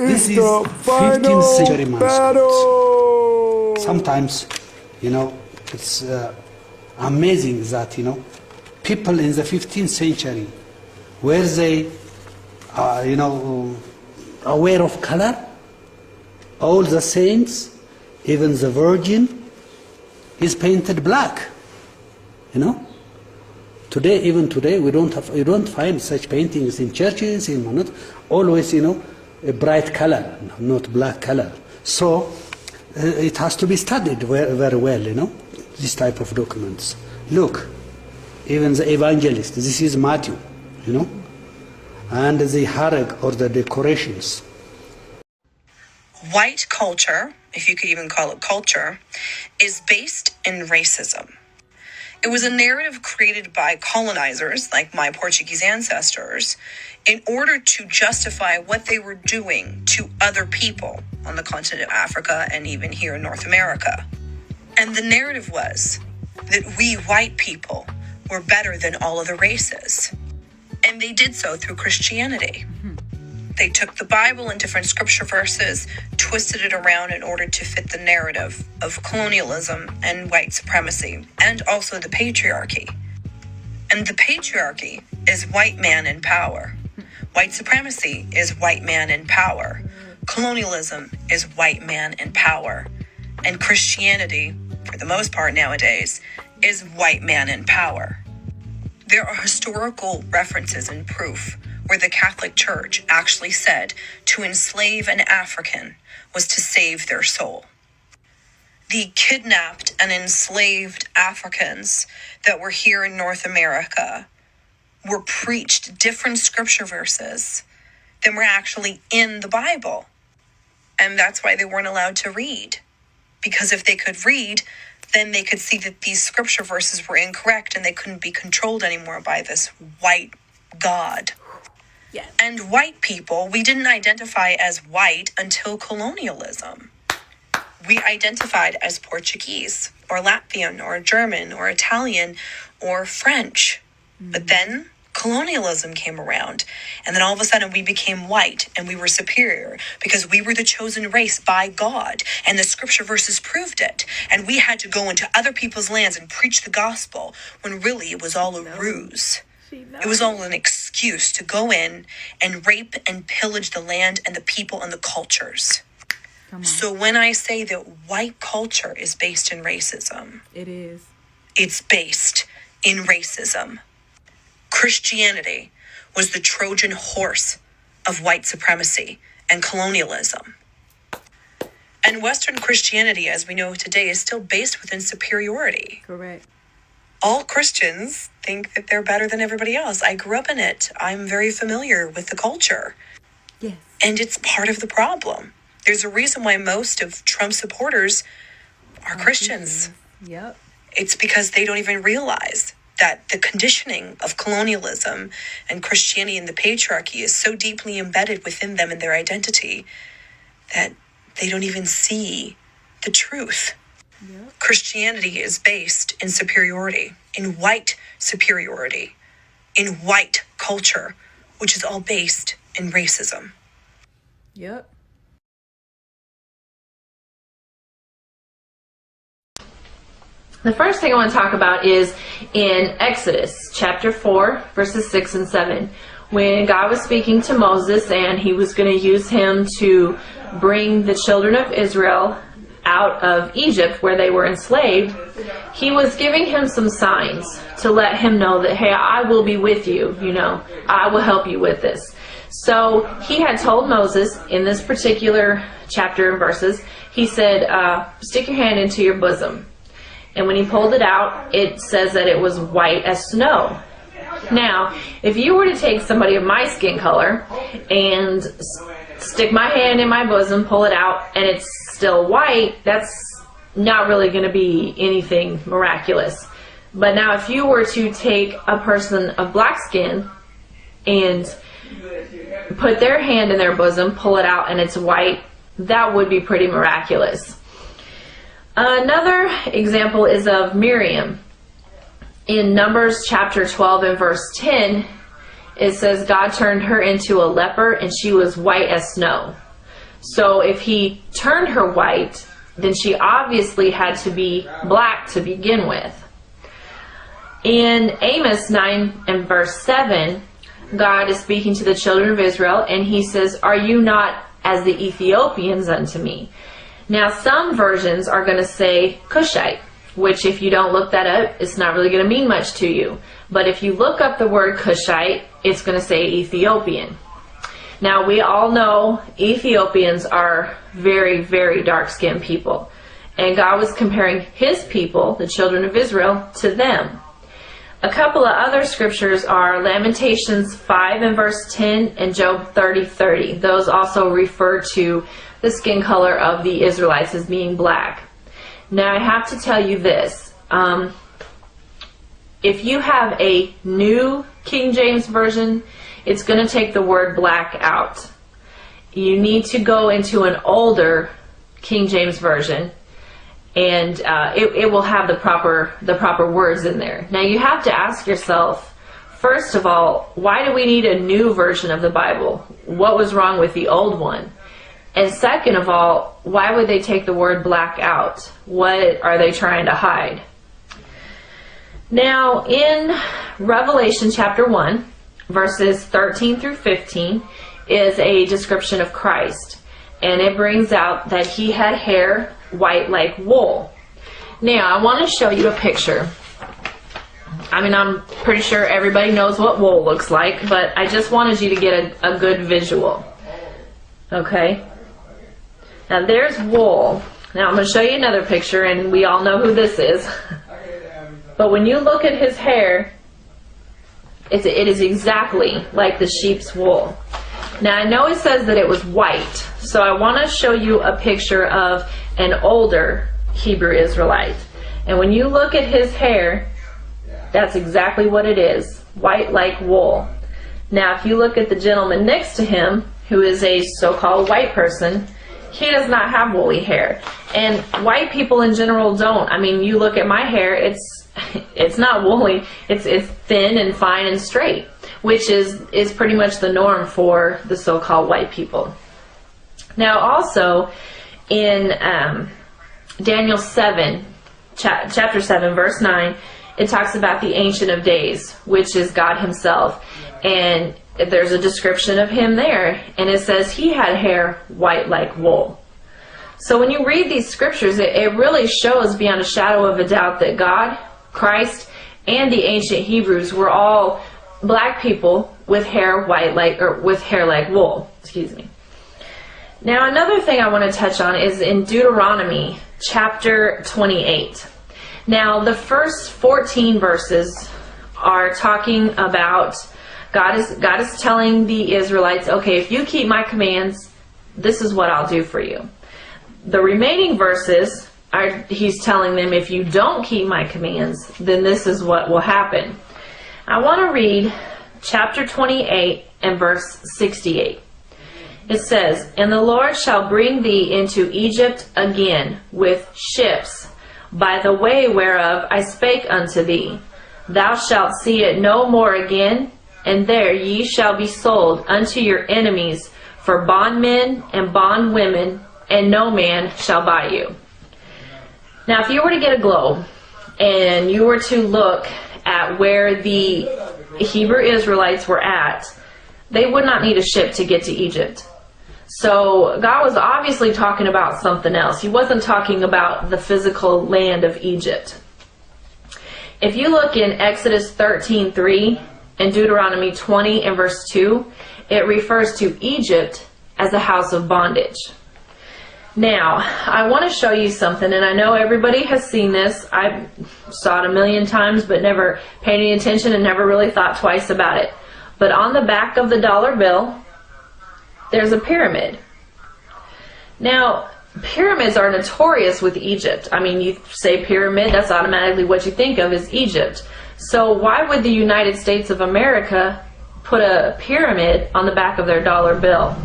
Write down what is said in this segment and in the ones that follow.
This is the 15th century final manuscript. battle. Sometimes, it's amazing that, people in the 15th century, were they, aware of color? All the saints, even the Virgin, is painted black. Today, even today, you don't find such paintings in churches. Always, a bright color, not black color. So it has to be studied very, very well. This type of documents. Look, even the evangelist. This is Matthew. And the harag or the decorations. White culture, if you could even call it culture, is based in racism. It was a narrative created by colonizers, like my Portuguese ancestors, in order to justify what they were doing to other people on the continent of Africa and even here in North America. And the narrative was that we white people were better than all other races. And they did so through Christianity. They took the Bible and different scripture verses, twisted it around in order to fit the narrative of colonialism and white supremacy, and also the patriarchy. And the patriarchy is white man in power. White supremacy is white man in power. Colonialism is white man in power. And Christianity, for the most part nowadays, is white man in power. There are historical references and proof where the Catholic Church actually said to enslave an African was to save their soul. The kidnapped and enslaved Africans that were here in North America were preached different scripture verses than were actually in the Bible. And that's why they weren't allowed to read. Because if they could read, then they could see that these scripture verses were incorrect and they couldn't be controlled anymore by this white God. Yes. And white people, we didn't identify as white until colonialism. We identified as Portuguese or Latvian or German or Italian or French. But then colonialism came around, and then all of a sudden we became white and we were superior because we were the chosen race by God, and the scripture verses proved it. And we had to go into other people's lands and preach the gospel when really it was all a ruse. It was all an excuse to go in and rape and pillage the land and the people and the cultures. So when I say that white culture is based in racism, It is. it's based in racism. Christianity was the Trojan horse of white supremacy and colonialism. And Western Christianity, as we know today, is still based within superiority. Correct. All Christians think that they're better than everybody else. I grew up in it. I'm very familiar with the culture. Yes. And it's part of the problem. There's a reason why most of Trump supporters are Christians. Yep. It's because they don't even realize that the conditioning of colonialism and Christianity and the patriarchy is so deeply embedded within them and their identity that they don't even see the truth. Yep. Christianity is based in superiority, in white superiority, in white culture, which is all based in racism. Yep. The first thing I want to talk about is in Exodus chapter 4, verses 6 and 7. When God was speaking to Moses and he was going to use him to bring the children of Israel out of Egypt where they were enslaved, he was giving him some signs to let him know that, hey, I will be with you, I will help you with this. So he had told Moses in this particular chapter and verses, he said, stick your hand into your bosom. And when he pulled it out, it says that it was white as snow. Now, if you were to take somebody of my skin color and stick my hand in my bosom, pull it out, and it's still white, that's not really going to be anything miraculous. But now if you were to take a person of black skin and put their hand in their bosom, pull it out, and it's white, that would be pretty miraculous. Another example is of Miriam. In Numbers chapter 12 and verse 10, it says God turned her into a leper and she was white as snow. So if he turned her white, then she obviously had to be black to begin with. In Amos 9 and verse 7, God is speaking to the children of Israel, and he says, "Are you not as the Ethiopians unto me?" Now some versions are going to say Cushite, which if you don't look that up, it's not really going to mean much to you. But if you look up the word Cushite, it's going to say Ethiopian. Now we all know Ethiopians are very, very dark-skinned people. And God was comparing his people, the children of Israel, to them. A couple of other scriptures are Lamentations 5 and verse 10 and Job 30:30. Those also refer to the skin color of the Israelites as being black. Now I have to tell you this. If you have a new King James Version, it's going to take the word black out. You need to go into an older King James Version, and it will have the proper words in there. Now you have to ask yourself, first of all, why do we need a new version of the Bible? What was wrong with the old one? And second of all, why would they take the word black out? What are they trying to hide? Now in Revelation chapter 1, verses 13 through 15 is a description of Christ. And it brings out that he had hair white like wool. Now I want to show you a picture. I mean, I'm pretty sure everybody knows what wool looks like, but I just wanted you to get a good visual. Okay? Now there's wool. Now I'm going to show you another picture, and we all know who this is. But when you look at his hair, it is exactly like the sheep's wool. Now I know it says that it was white, so I want to show you a picture of an older Hebrew Israelite. And when you look at his hair, that's exactly what it is, white like wool. Now if you look at the gentleman next to him, who is a so-called white person, he does not have woolly hair. And white people in general don't. I mean, you look at my hair, it's not woolly, it's thin and fine and straight, which is pretty much the norm for the so-called white people. Now also in Daniel 7, chapter 7, verse 9, it talks about the Ancient of Days, which is God himself. And there's a description of him there, and it says he had hair white like wool. So when you read these scriptures, it really shows beyond a shadow of a doubt that God, Christ, and the ancient Hebrews were all black people with hair with hair like wool. Excuse me. Now another thing I want to touch on is in Deuteronomy chapter 28. Now the first 14 verses are talking about God is telling the Israelites, okay, if you keep my commands, this is what I'll do for you. The remaining verses he's telling them, if you don't keep my commands, then this is what will happen. I want to read chapter 28 and verse 68. It says, "And the Lord shall bring thee into Egypt again with ships, by the way whereof I spake unto thee. Thou shalt see it no more again, and there ye shall be sold unto your enemies for bondmen and bondwomen, and no man shall buy you." Now if you were to get a globe and you were to look at where the Hebrew Israelites were at, they would not need a ship to get to Egypt. So God was obviously talking about something else. He wasn't talking about the physical land of Egypt. If you look in Exodus 13:3 and Deuteronomy 20 and verse 2, it refers to Egypt as a house of bondage. Now, I want to show you something, and I know everybody has seen this. I saw it a million times, but never paid any attention and never really thought twice about it. But on the back of the dollar bill, there's a pyramid. Now, pyramids are notorious with Egypt. I mean, you say pyramid, that's automatically what you think of is Egypt. So why would the United States of America put a pyramid on the back of their dollar bill?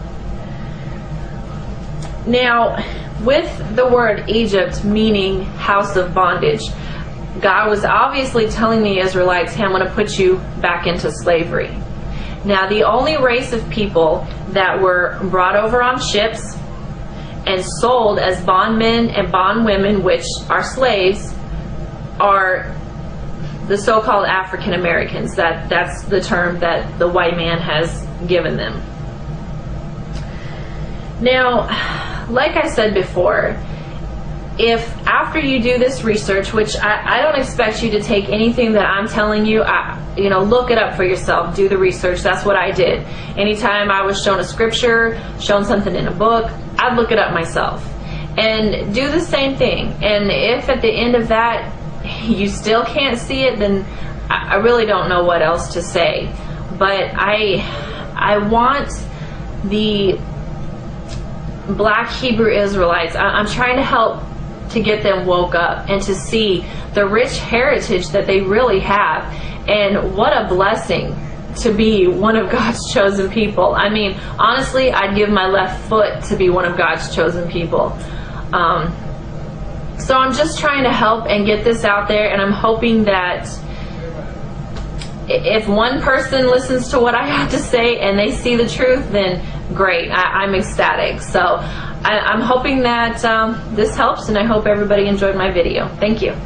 Now, with the word Egypt meaning house of bondage, God was obviously telling the Israelites, hey, I'm going to put you back into slavery. Now, the only race of people that were brought over on ships and sold as bondmen and bondwomen, which are slaves, are the so-called African Americans. That's the term that the white man has given them. Now, like I said before, if after you do this research, which I don't expect you to take anything that I'm telling you, look it up for yourself, do the research. That's what I did. Anytime I was shown a scripture, shown something in a book, I'd look it up myself and do the same thing. And if at the end of that you still can't see it, then I really don't know what else to say. But I want the Black Hebrew Israelites, I'm trying to help to get them woke up and to see the rich heritage that they really have, and what a blessing to be one of God's chosen people. I mean, honestly, I'd give my left foot to be one of God's chosen people. So I'm just trying to help and get this out there, and I'm hoping that if one person listens to what I have to say and they see the truth, then great. I'm ecstatic. So I'm hoping that this helps, and I hope everybody enjoyed my video. Thank you.